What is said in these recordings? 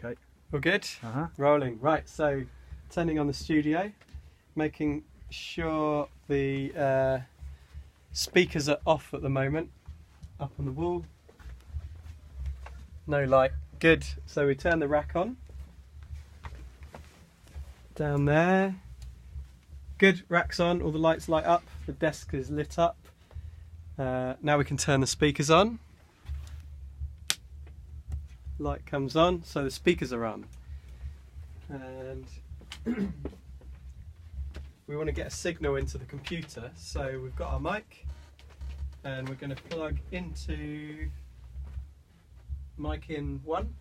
Okay. All good? Uh-huh. Rolling. Right, so turning on the studio, making sure the speakers are off at the moment, up on the wall. No light. Good. So we turn the rack on. Down there. Good. Rack's on. All the lights light up. The desk is lit up. Now we can turn the speakers on. Light comes on, so the speakers are on. And we want to get a signal into the computer, so we've got our mic and we're going to plug into mic in 1.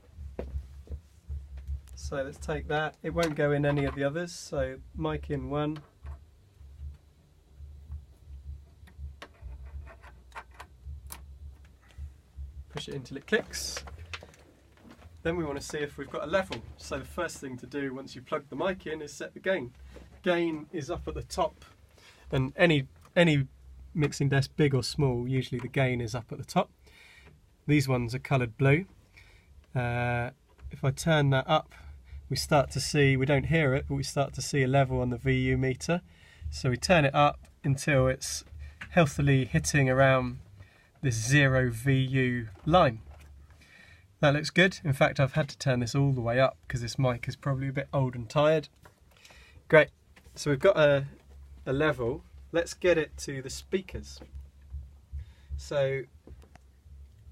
So let's take that. It won't go in any of the others, so mic in 1. Push it until it clicks. Then we want to see if we've got a level. So the first thing to do once you plug the mic in is set the gain. Gain is up at the top, and any mixing desk, big or small, usually the gain is up at the top. These ones are coloured blue. If I turn that up, we start to see, we don't hear it, but we start to see a level on the VU meter. So we turn it up until it's healthily hitting around this 0 VU line. That looks good. In fact, I've had to turn this all the way up because this mic is probably a bit old and tired. Great. So we've got a level. Let's get it to the speakers. So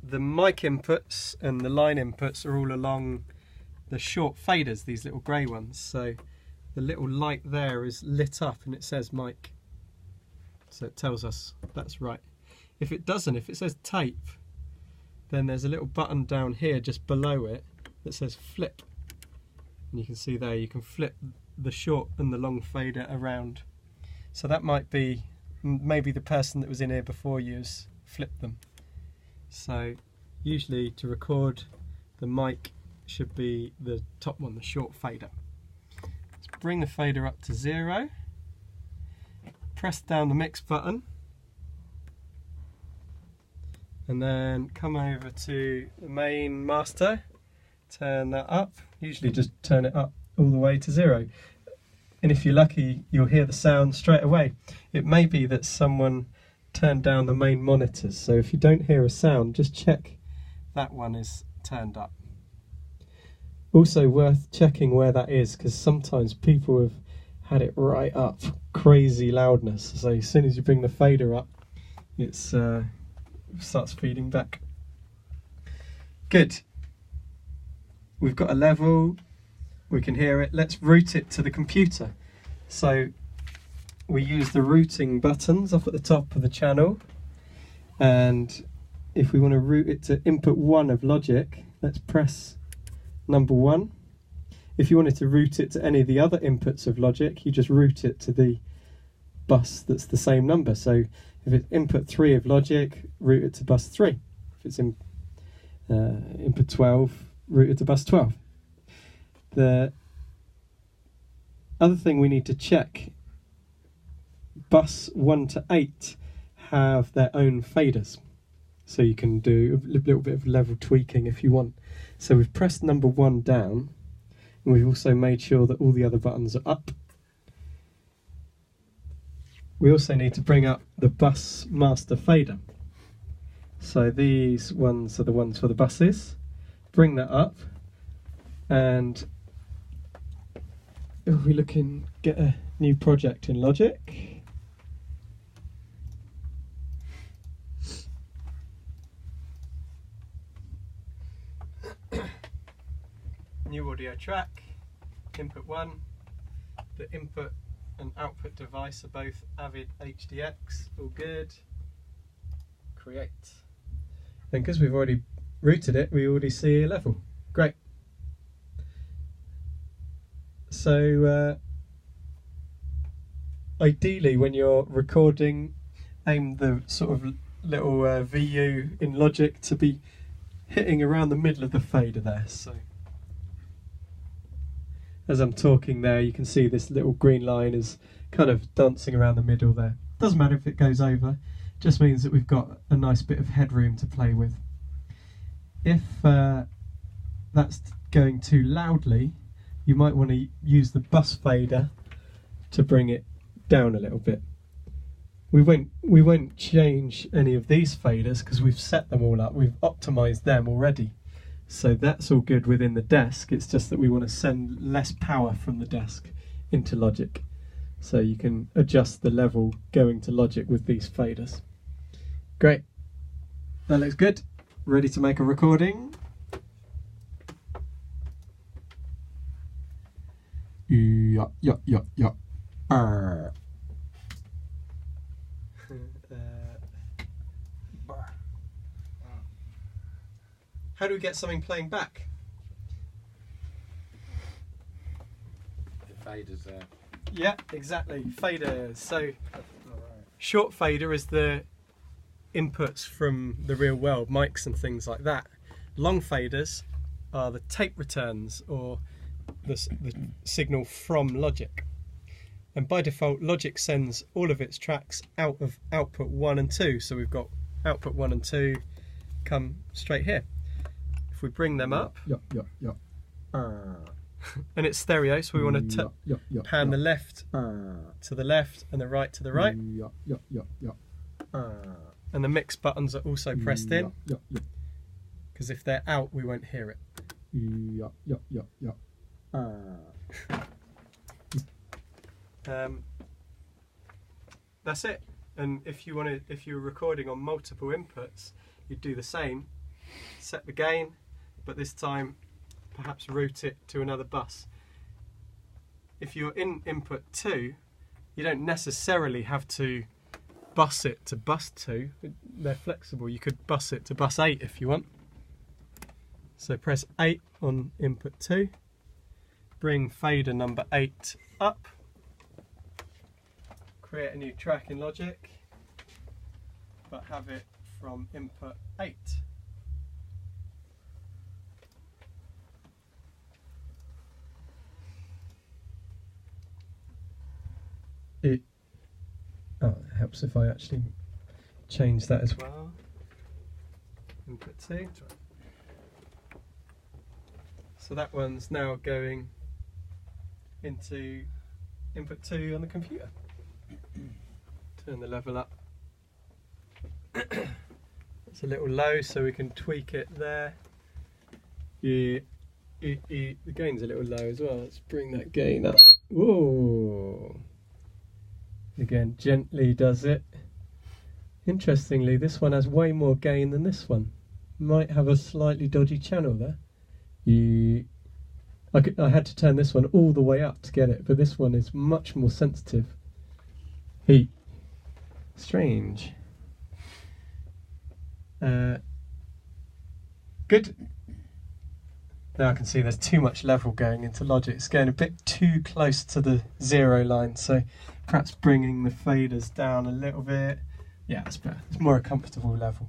the mic inputs and the line inputs are all along the short faders, these little grey ones. So the little light there is lit up and it says mic. So it tells us that's right. If it doesn't, if it says tape, then there's a little button down here just below it that says flip. And you can see there, you can flip the short and the long fader around. So that might be, maybe the person that was in here before you has flipped them. So usually to record, the mic should be the top one, the short fader. Let's bring the fader up to 0. Press down the mix button. And then come over to the main master, turn that up, usually just turn it up all the way to 0. And if you're lucky, you'll hear the sound straight away. It may be that someone turned down the main monitors, so if you don't hear a sound, just check that one is turned up. Also worth checking where that is, because sometimes people have had it right up, crazy loudness. So as soon as you bring the fader up, it's starts feeding back. Good. We've got a level, we can hear it. Let's route it to the computer. So we use the routing buttons up at the top of the channel, and if we want to route it to input 1 of Logic, let's press number 1. If you wanted to route it to any of the other inputs of Logic, you just route it to the bus that's the same number. So if it's input 3 of Logic, route it to bus 3. If it's in input 12, route it to bus 12. The other thing we need to check, bus 1 to 8 have their own faders. So you can do a little bit of level tweaking if you want. So we've pressed number 1 down, and we've also made sure that all the other buttons are up. We also need to bring up the bus master fader. So these ones are the ones for the buses. Bring that up, and we looking get a new project in Logic. New audio track, input 1, the input and output device are both Avid HDX, all good. Create. And because we've already routed it, we already see a level. Great. So ideally when you're recording, aim the sort of little VU in Logic to be hitting around the middle of the fader there. So as I'm talking there, you can see this little green line is kind of dancing around the middle there. Doesn't matter if it goes over, just means that we've got a nice bit of headroom to play with. If that's going too loudly, you might want to use the bus fader to bring it down a little bit. We won't change any of these faders because we've set them all up, we've optimized them already. So that's all good within the desk, it's just that we want to send less power from the desk into Logic. So you can adjust the level going to Logic with these faders. Great, that looks good. Ready to make a recording? Yeah. How do we get something playing back? The faders there. Yeah, exactly. Faders. So, short fader is the inputs from the real world, mics and things like that. Long faders are the tape returns, or the signal from Logic. And by default, Logic sends all of its tracks out of output 1 and 2. So we've got output 1 and 2 come straight here. If we bring them up, and it's stereo, so we want to pan the left to the left and the right to the right. And the mix buttons are also pressed in, because if they're out, we won't hear it. That's it. And if you're recording on multiple inputs, you'd do the same. Set the gain, but this time perhaps route it to another bus. If you're in input 2, you don't necessarily have to bus it to bus 2. They're flexible. You could bus it to bus 8 if you want. So press 8 on input 2. Bring fader number 8 up. Create a new track in Logic, but have it from input 8. It helps if I actually change that as well. Input 2. So that one's now going into input 2 on the computer. Turn the level up. It's a little low, so we can tweak it there. The gain's a little low as well. Let's bring that gain up. Whoa! Again, gently does it. Interestingly, this one has way more gain than this one. Might have a slightly dodgy channel there. I had to turn this one all the way up to get it, but this one is much more sensitive. Strange. Good. Now I can see there's too much level going into Logic. It's going a bit too close to the 0 line, so perhaps bringing the faders down a little bit. Yeah, that's better. It's more a comfortable level.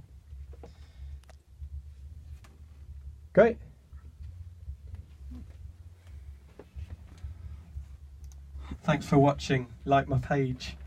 Great. Thanks for watching. Like my page.